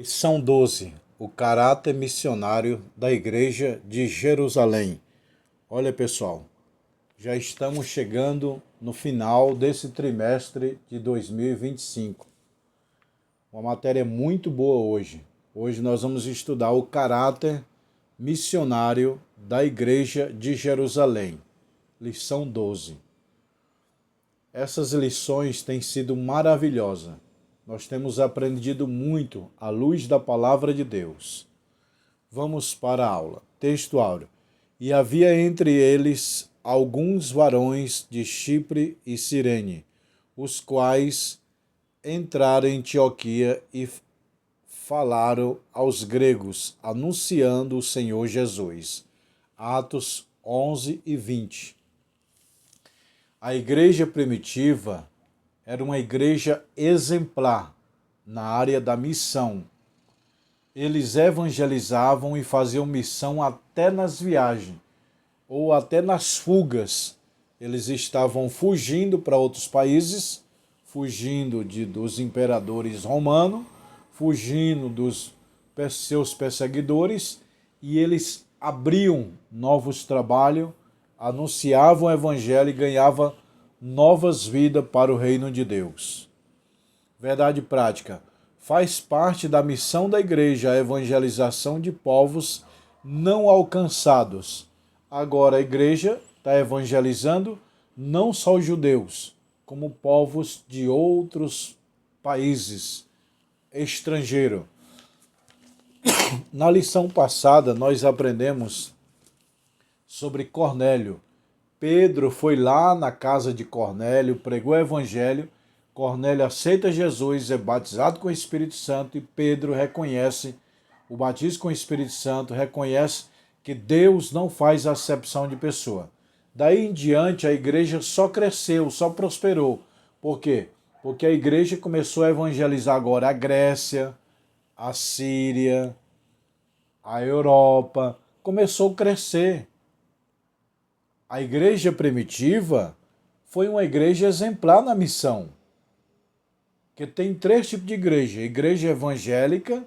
Lição 12. O caráter missionário da Igreja de Jerusalém. Olha, pessoal, já estamos chegando no final desse trimestre de 2025. Uma matéria muito boa hoje. Hoje nós vamos estudar o caráter missionário da Igreja de Jerusalém. Lição 12. Essas lições têm sido maravilhosas. Nós temos aprendido muito à luz da palavra de Deus. Vamos para a aula. Texto áureo. E havia entre eles alguns varões de Chipre e Cirene, os quais entraram em Antioquia e falaram aos gregos, anunciando o Senhor Jesus. Atos 11 e 20. A igreja primitiva era uma igreja exemplar na área da missão. Eles evangelizavam e faziam missão até nas viagens, ou até nas fugas. Eles estavam fugindo para outros países, fugindo dos imperadores romanos, fugindo dos seus perseguidores, e eles abriam novos trabalhos, anunciavam o evangelho e ganhavam novas vidas para o reino de Deus. Verdade prática. Faz parte da missão da igreja a evangelização de povos não alcançados. Agora a igreja está evangelizando não só os judeus, como povos de outros países estrangeiros. Na lição passada nós aprendemos sobre Cornélio. Pedro foi lá na casa de Cornélio, pregou o evangelho, Cornélio aceita Jesus, é batizado com o Espírito Santo e Pedro reconhece o batismo com o Espírito Santo, reconhece que Deus não faz acepção de pessoa. Daí em diante a igreja só cresceu, só prosperou. Por quê? Porque a igreja começou a evangelizar agora a Grécia, a Síria, a Europa, começou a crescer. A igreja primitiva foi uma igreja exemplar na missão. Que tem três tipos de igreja: igreja evangélica,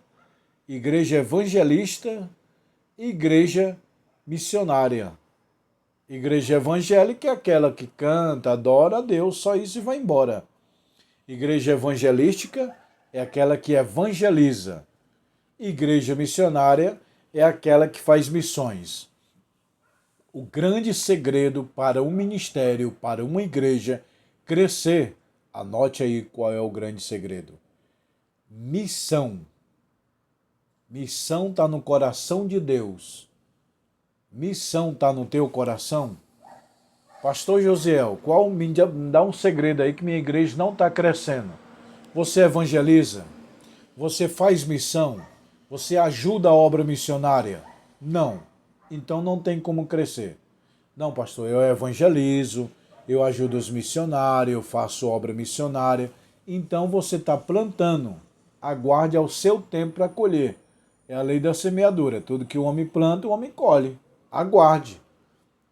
igreja evangelista e igreja missionária. Igreja evangélica é aquela que canta, adora a Deus, só isso e vai embora. Igreja evangelística é aquela que evangeliza. Igreja missionária é aquela que faz missões. O grande segredo para um ministério, para uma igreja crescer, anote aí qual é o grande segredo. Missão. Missão está no coração de Deus. Missão está no teu coração? Pastor Josiel, me dá um segredo aí que minha igreja não está crescendo. Você evangeliza? Você faz missão? Você ajuda a obra missionária? Não. Então não tem como crescer. Não, pastor, eu evangelizo, eu ajudo os missionários, eu faço obra missionária. Então você está plantando. Aguarde ao seu tempo para colher. É a lei da semeadura. Tudo que o homem planta, o homem colhe. Aguarde.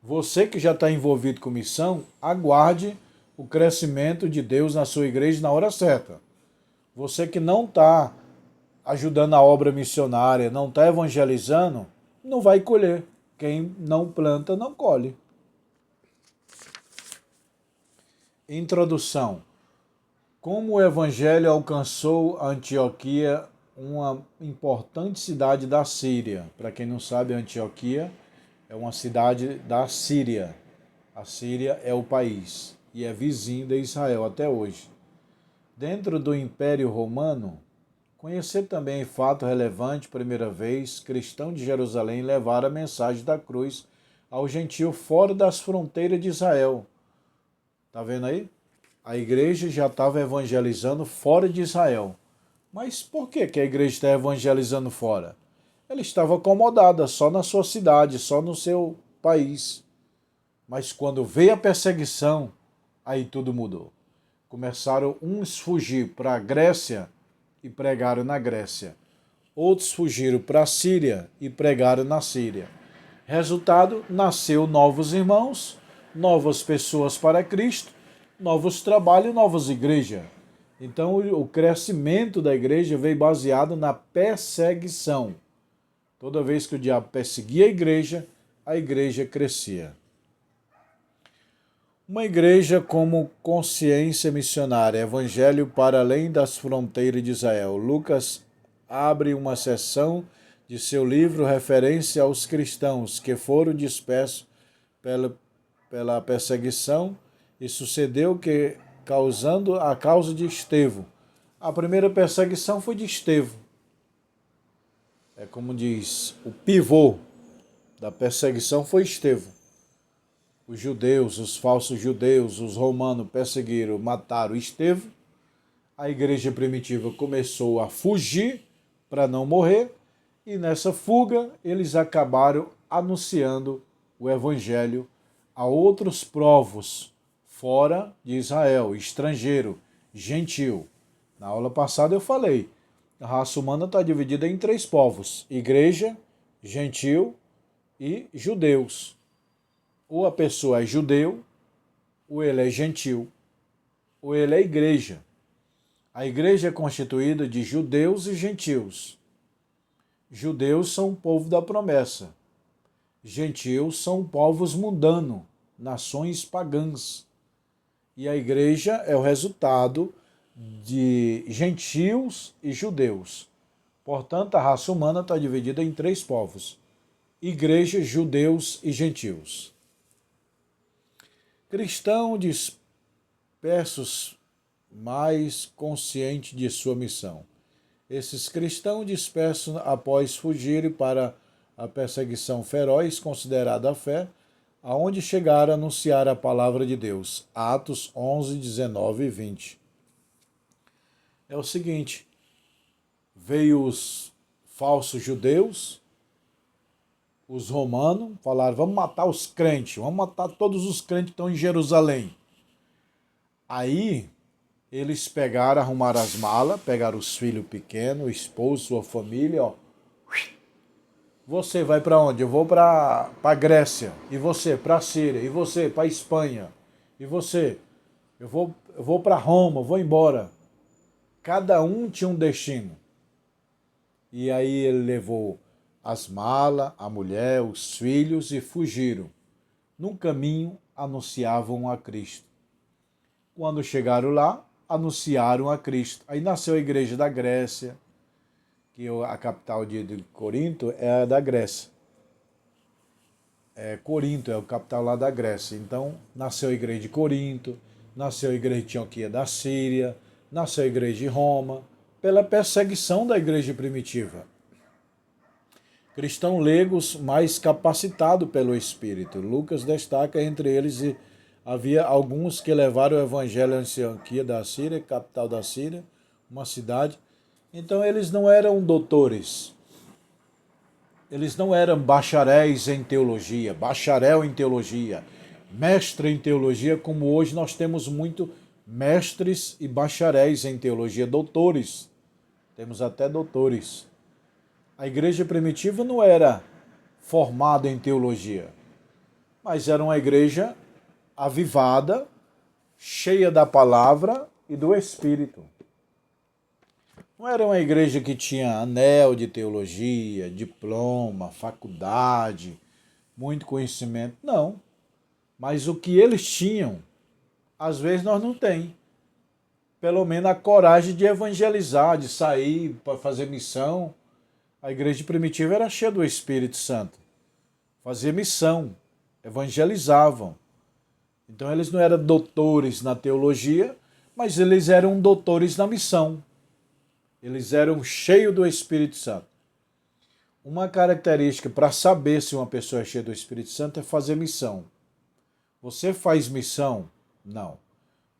Você que já está envolvido com missão, aguarde o crescimento de Deus na sua igreja na hora certa. Você que não está ajudando a obra missionária, não está evangelizando, não vai colher. Quem não planta, não colhe. Introdução. Como o evangelho alcançou a Antioquia, uma importante cidade da Síria. Para quem não sabe, Antioquia é uma cidade da Síria. A Síria é o país e é vizinho de Israel até hoje. Dentro do Império Romano, conhecer também fato relevante, primeira vez, cristão de Jerusalém levar a mensagem da cruz ao gentio fora das fronteiras de Israel. Tá vendo aí? A igreja já estava evangelizando fora de Israel. Mas por que a igreja está evangelizando fora? Ela estava acomodada só na sua cidade, só no seu país. Mas quando veio a perseguição, aí tudo mudou. Começaram uns a fugir para a Grécia e pregaram na Grécia. Outros fugiram para a Síria e pregaram na Síria. Resultado, nasceu novos irmãos, novas pessoas para Cristo, novos trabalhos, novas igrejas. Então, o crescimento da igreja veio baseado na perseguição. Toda vez que o diabo perseguia a igreja crescia. Uma igreja como consciência missionária, evangelho para além das fronteiras de Israel. Lucas abre uma seção de seu livro referência aos cristãos que foram dispersos pela perseguição e sucedeu que causando a causa de Estevão. A primeira perseguição foi de Estevão. É como diz, o pivô da perseguição foi Estevão. Os judeus, os falsos judeus, os romanos perseguiram, mataram Estevão. A igreja primitiva começou a fugir para não morrer. E nessa fuga eles acabaram anunciando o evangelho a outros povos fora de Israel, estrangeiro, gentil. Na aula passada eu falei, a raça humana está dividida em 3 povos, igreja, gentil e judeus. Ou a pessoa é judeu, ou ele é gentil, ou ele é igreja. A igreja é constituída de judeus e gentios. Judeus são o povo da promessa. Gentios são povos mundanos, nações pagãs. E a igreja é o resultado de gentios e judeus. Portanto, a raça humana está dividida em 3 povos: igreja, judeus e gentios. Cristãos dispersos, mais conscientes de sua missão. Esses cristãos dispersos, após fugirem para a perseguição feroz considerada a fé, aonde chegaram a anunciar a palavra de Deus. Atos 11, 19 e 20. É o seguinte, veio os falsos judeus, os romanos, falaram, vamos matar os crentes, vamos matar todos os crentes que estão em Jerusalém. Aí, eles pegaram, arrumaram as malas, pegaram os filhos pequenos, o esposo, sua família, ó. Você vai para onde? Eu vou para a Grécia. E você? Para a Síria. E você? Para a Espanha. E você? Eu vou para Roma, vou embora. Cada um tinha um destino. E aí ele levou as malas, a mulher, os filhos e fugiram. No caminho anunciavam a Cristo. Quando chegaram lá, anunciaram a Cristo. Aí nasceu a igreja da Grécia, que a capital de Corinto é a da Grécia. Corinto é a capital lá da Grécia. Então, nasceu a igreja de Corinto, nasceu a igreja de Antioquia da Síria, nasceu a igreja de Roma, pela perseguição da igreja primitiva. Cristãos leigos mais capacitados pelo Espírito. Lucas destaca entre eles e havia alguns que levaram o evangelho a Antioquia da Síria, capital da Síria, uma cidade. Então eles não eram doutores, eles não eram bacharéis em teologia, bacharel em teologia, mestre em teologia, como hoje nós temos muito mestres e bacharéis em teologia, doutores, temos até doutores. A igreja primitiva não era formada em teologia, mas era uma igreja avivada, cheia da palavra e do Espírito. Não era uma igreja que tinha anel de teologia, diploma, faculdade, muito conhecimento. Não. Mas o que eles tinham, às vezes nós não temos. Pelo menos a coragem de evangelizar, de sair para fazer missão. A igreja primitiva era cheia do Espírito Santo. Fazia missão, evangelizavam. Então eles não eram doutores na teologia, mas eles eram doutores na missão. Eles eram cheios do Espírito Santo. Uma característica para saber se uma pessoa é cheia do Espírito Santo é fazer missão. Você faz missão? Não.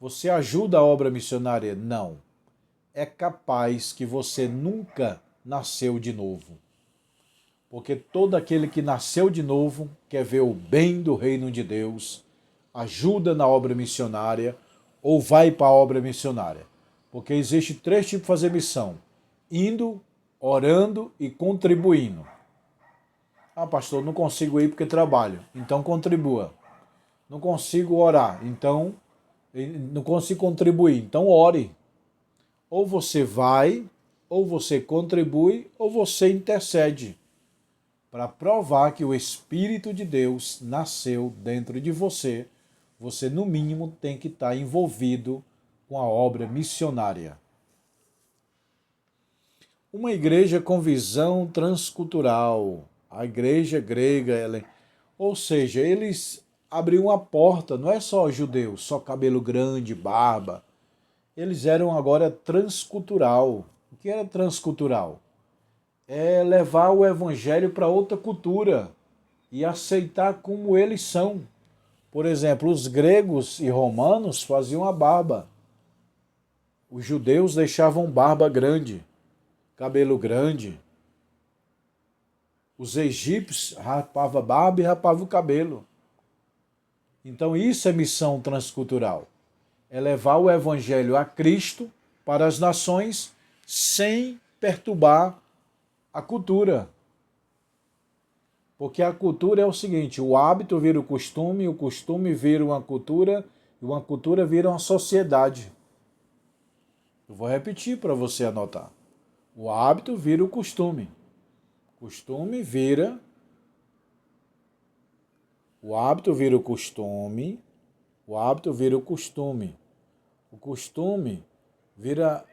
Você ajuda a obra missionária? Não. É capaz que você nunca nasceu de novo. Porque todo aquele que nasceu de novo quer ver o bem do reino de Deus, ajuda na obra missionária ou vai para a obra missionária. Porque existe 3 tipos de fazer missão: indo, orando e contribuindo. Ah, pastor, não consigo ir porque trabalho. Então contribua. Não consigo orar. Então, não consigo contribuir. Então ore. Ou você vai, ou você contribui, ou você intercede para provar que o Espírito de Deus nasceu dentro de você. Você, no mínimo, tem que estar envolvido com a obra missionária. Uma igreja com visão transcultural. A igreja grega, ou seja, eles abriam a porta, não é só judeus, só cabelo grande, barba. Eles eram agora transcultural. O que era transcultural? É levar o evangelho para outra cultura e aceitar como eles são. Por exemplo, os gregos e romanos faziam a barba. Os judeus deixavam barba grande, cabelo grande. Os egípcios rapavam a barba e rapavam o cabelo. Então isso é missão transcultural. É levar o evangelho a Cristo para as nações sem perturbar a cultura. Porque a cultura é o seguinte, o hábito vira o costume vira uma cultura e uma cultura vira uma sociedade. Eu vou repetir para você anotar. O hábito vira o costume. Costume vira... O hábito vira o costume. O hábito vira o costume. O costume vira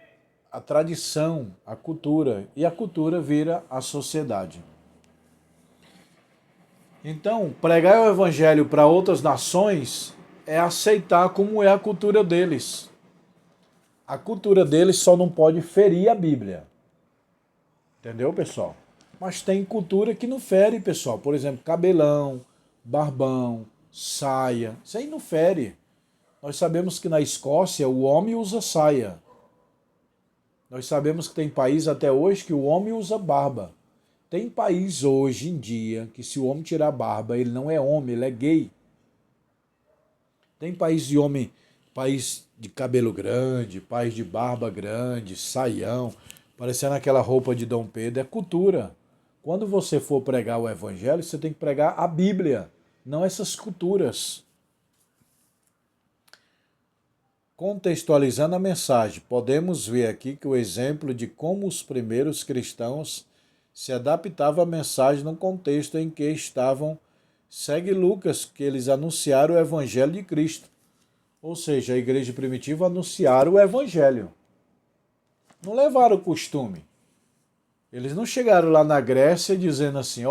a tradição, a cultura. E a cultura vira a sociedade. Então, pregar o evangelho para outras nações é aceitar como é a cultura deles. A cultura deles só não pode ferir a Bíblia. Entendeu, pessoal? Mas tem cultura que não fere, pessoal. Por exemplo, cabelão, barbão, saia. Isso aí não fere. Nós sabemos que na Escócia o homem usa saia. Nós sabemos que tem país até hoje que o homem usa barba. Tem país hoje em dia que se o homem tirar a barba, ele não é homem, ele é gay. Tem país de homem, país de cabelo grande, país de barba grande, saião, parecendo aquela roupa de Dom Pedro. É cultura. Quando você for pregar o evangelho, você tem que pregar a Bíblia, não essas culturas. Contextualizando a mensagem, podemos ver aqui que o exemplo de como os primeiros cristãos se adaptavam à mensagem no contexto em que estavam segue Lucas, que eles anunciaram o evangelho de Cristo. Ou seja, a igreja primitiva anunciaram o evangelho. Não levaram o costume. Eles não chegaram lá na Grécia dizendo assim,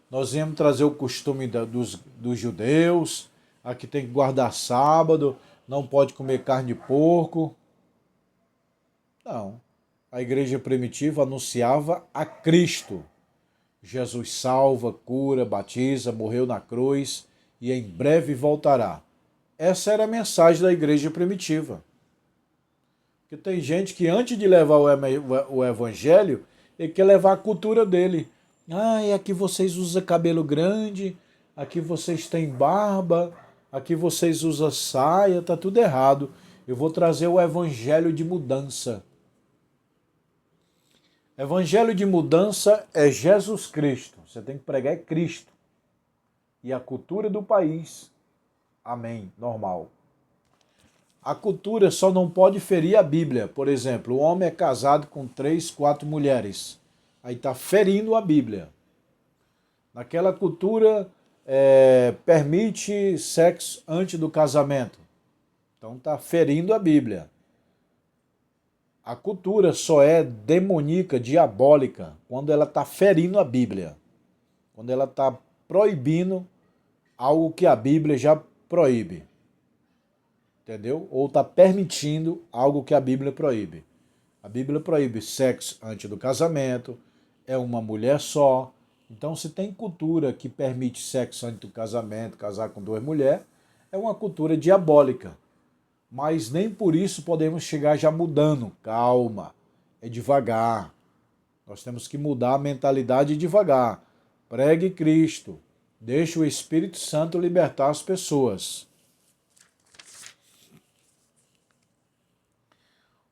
nós viemos trazer o costume dos judeus, aqui tem que guardar sábado, não pode comer carne de porco. Não. A igreja primitiva anunciava a Cristo. Jesus salva, cura, batiza, morreu na cruz e em breve voltará. Essa era a mensagem da igreja primitiva. Porque tem gente que antes de levar o evangelho, ele quer levar a cultura dele. E aqui vocês usam cabelo grande, aqui vocês têm barba, aqui vocês usam saia, tá tudo errado. Eu vou trazer o evangelho de mudança. Evangelho de mudança é Jesus Cristo. Você tem que pregar é Cristo. E a cultura do país, amém, normal. A cultura só não pode ferir a Bíblia. Por exemplo, o homem é casado com 3, 4 mulheres. Aí está ferindo a Bíblia. Naquela cultura, permite sexo antes do casamento. Então está ferindo a Bíblia. A cultura só é demoníaca, diabólica, quando ela está ferindo a Bíblia. Quando ela está proibindo algo que a Bíblia já proíbe. Entendeu? Ou está permitindo algo que a Bíblia proíbe. A Bíblia proíbe sexo antes do casamento, é uma mulher só. Então, se tem cultura que permite sexo antes do casamento, casar com 2 mulheres, é uma cultura diabólica. Mas nem por isso podemos chegar já mudando. Calma, é devagar. Nós temos que mudar a mentalidade devagar. Pregue Cristo. Deixe o Espírito Santo libertar as pessoas.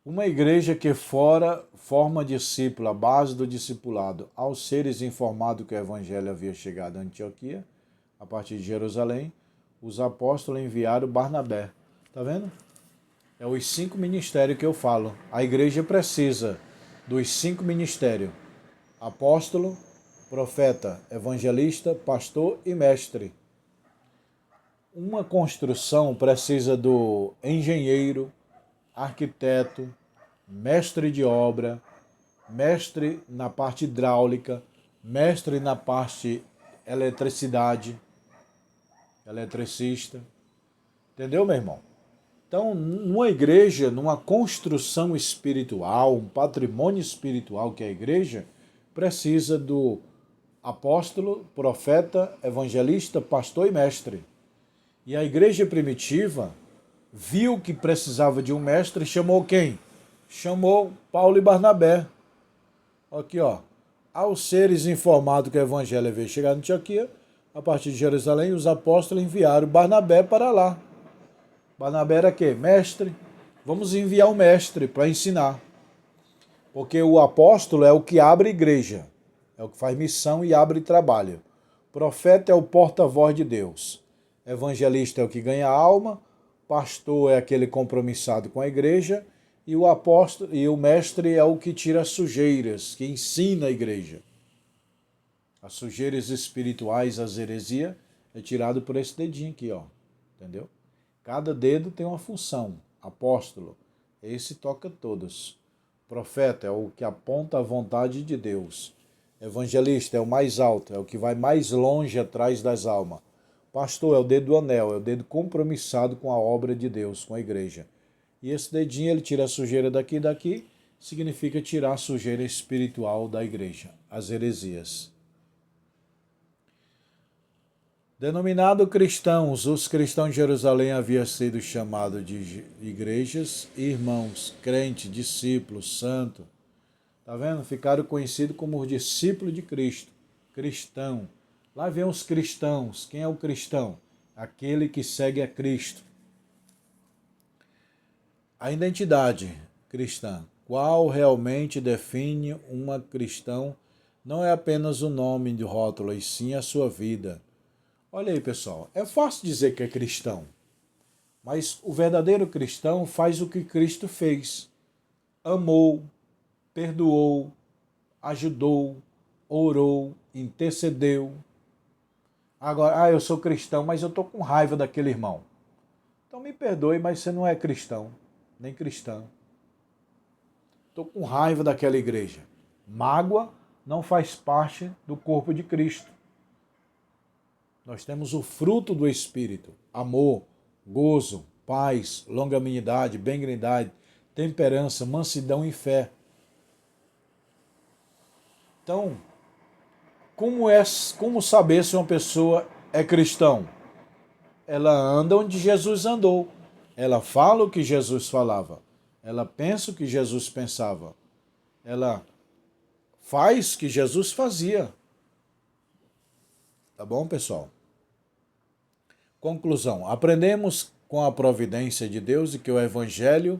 Uma igreja que forma discípulo, a base do discipulado, aos seres informados que o evangelho havia chegado a Antioquia, a partir de Jerusalém, os apóstolos enviaram Barnabé. Tá vendo? É os 5 ministérios que eu falo. A igreja precisa dos 5 ministérios: apóstolo, profeta, evangelista, pastor e mestre. Uma construção precisa do engenheiro, arquiteto, mestre de obra, mestre na parte hidráulica, mestre na parte eletricidade, eletricista. Entendeu, meu irmão? Então, numa igreja, numa construção espiritual, um patrimônio espiritual que é a igreja, precisa do apóstolo, profeta, evangelista, pastor e mestre. E a igreja primitiva viu que precisava de um mestre e chamou quem? Chamou Paulo e Barnabé. Aqui, ó. Aos seres informados que o evangelho veio chegar em Antioquia, a partir de Jerusalém, os apóstolos enviaram Barnabé para lá. Barnabé era quê? Mestre. Vamos enviar o mestre para ensinar. Porque o apóstolo é o que abre igreja, é o que faz missão e abre trabalho. O profeta é o porta-voz de Deus. Evangelista é o que ganha alma, pastor é aquele compromissado com a igreja e o apóstolo e o mestre é o que tira as sujeiras, que ensina a igreja. As sujeiras espirituais, as heresias, é tirado por esse dedinho aqui, ó. Entendeu? Cada dedo tem uma função. Apóstolo, esse toca todos. Profeta é o que aponta a vontade de Deus. Evangelista é o mais alto, é o que vai mais longe atrás das almas. Pastor é o dedo do anel, é o dedo compromissado com a obra de Deus, com a igreja. E esse dedinho, ele tira a sujeira daqui e daqui, significa tirar a sujeira espiritual da igreja, as heresias. Denominado cristãos, os cristãos de Jerusalém haviam sido chamados de igrejas, irmãos, crente, discípulos, santo. Tá vendo? Ficaram conhecidos como os discípulos de Cristo, cristão. Lá vem os cristãos. Quem é o cristão? Aquele que segue a Cristo. A identidade cristã. Qual realmente define uma cristão? Não é apenas o nome de rótulo, e sim a sua vida. Olha aí, pessoal, é fácil dizer que é cristão, mas o verdadeiro cristão faz o que Cristo fez. Amou, perdoou, ajudou, orou, intercedeu. Agora, eu sou cristão, mas eu estou com raiva daquele irmão. Então me perdoe, mas você não é cristão, nem cristã. Estou com raiva daquela igreja. Mágoa não faz parte do corpo de Cristo. Nós temos o fruto do Espírito: amor, gozo, paz, longanimidade, benignidade, temperança, mansidão e fé. Então, como saber se uma pessoa é cristão? Ela anda onde Jesus andou. Ela fala o que Jesus falava. Ela pensa o que Jesus pensava. Ela faz o que Jesus fazia. Tá bom, pessoal? Conclusão. Aprendemos com a providência de Deus e que o Evangelho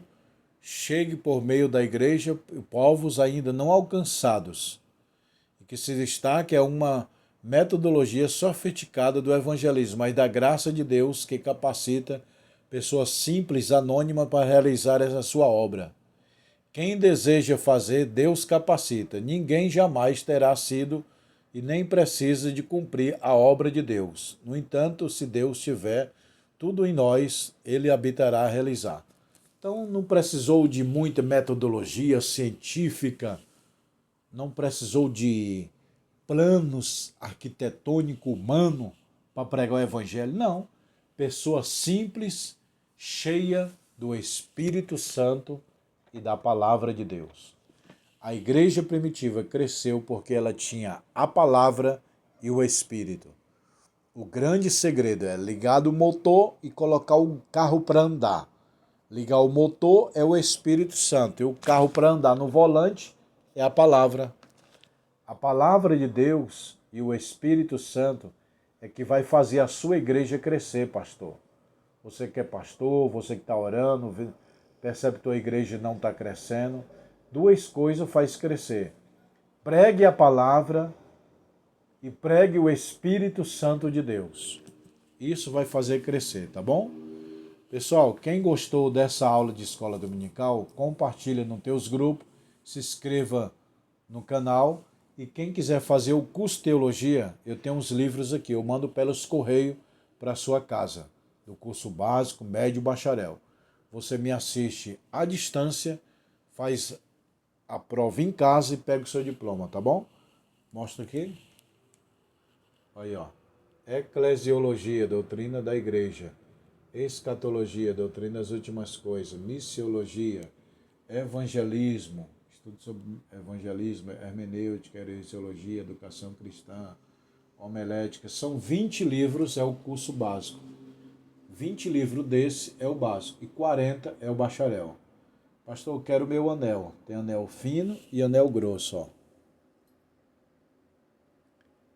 chegue por meio da igreja e povos ainda não alcançados. E que se destaque é uma metodologia sofisticada do evangelismo, mas da graça de Deus que capacita pessoas simples, anônimas para realizar essa sua obra. Quem deseja fazer, Deus capacita. Ninguém jamais terá sido e nem precisa de cumprir a obra de Deus. No entanto, se Deus tiver tudo em nós, ele habitará a realizar. Então, não precisou de muita metodologia científica, não precisou de planos arquitetônico humano para pregar o evangelho, não. Pessoa simples, cheia do Espírito Santo e da palavra de Deus. A igreja primitiva cresceu porque ela tinha a palavra e o Espírito. O grande segredo é ligar o motor e colocar o carro para andar. Ligar o motor é o Espírito Santo e o carro para andar no volante é a palavra. A palavra de Deus e o Espírito Santo é que vai fazer a sua igreja crescer, pastor. Você que é pastor, você que está orando, percebe que a tua igreja não está crescendo. Duas coisas faz crescer. Pregue a palavra e pregue o Espírito Santo de Deus. Isso vai fazer crescer, tá bom? Pessoal, quem gostou dessa aula de escola dominical, compartilha nos teus grupos, se inscreva no canal. E quem quiser fazer o curso de teologia, eu tenho uns livros aqui, eu mando pelos correios para a sua casa, do curso básico, médio e bacharel. Você me assiste à distância, faz a prova em casa e pega o seu diploma, tá bom? Mostra aqui. Aí, ó. Eclesiologia, doutrina da igreja. Escatologia, doutrina das últimas coisas. Missiologia, evangelismo, estudo sobre evangelismo, hermenêutica, heresiologia, educação cristã, homilética. São 20 livros, é o curso básico. 20 livros desse é o básico e 40 é o bacharel. Pastor, eu quero meu anel. Tem anel fino e anel grosso, ó.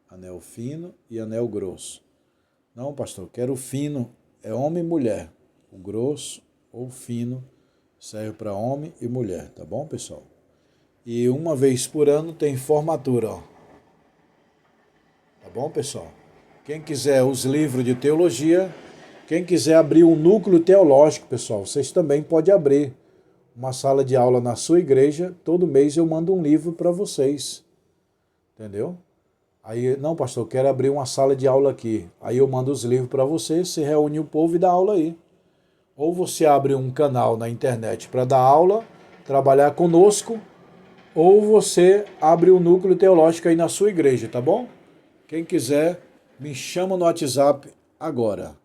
Anel fino e anel grosso. Não, pastor, eu quero fino. É homem e mulher. O grosso ou fino serve para homem e mulher, tá bom, pessoal? E uma vez por ano tem formatura, ó. Tá bom, pessoal? Quem quiser os livros de teologia, quem quiser abrir um núcleo teológico, pessoal, vocês também podem abrir uma sala de aula na sua igreja. Todo mês eu mando um livro para vocês. Entendeu? Aí, não, pastor, eu quero abrir uma sala de aula aqui. Aí eu mando os livros para você, se reúne o povo e dá aula aí. Ou você abre um canal na internet para dar aula, trabalhar conosco, ou você abre um núcleo teológico aí na sua igreja, tá bom? Quem quiser, me chama no WhatsApp agora.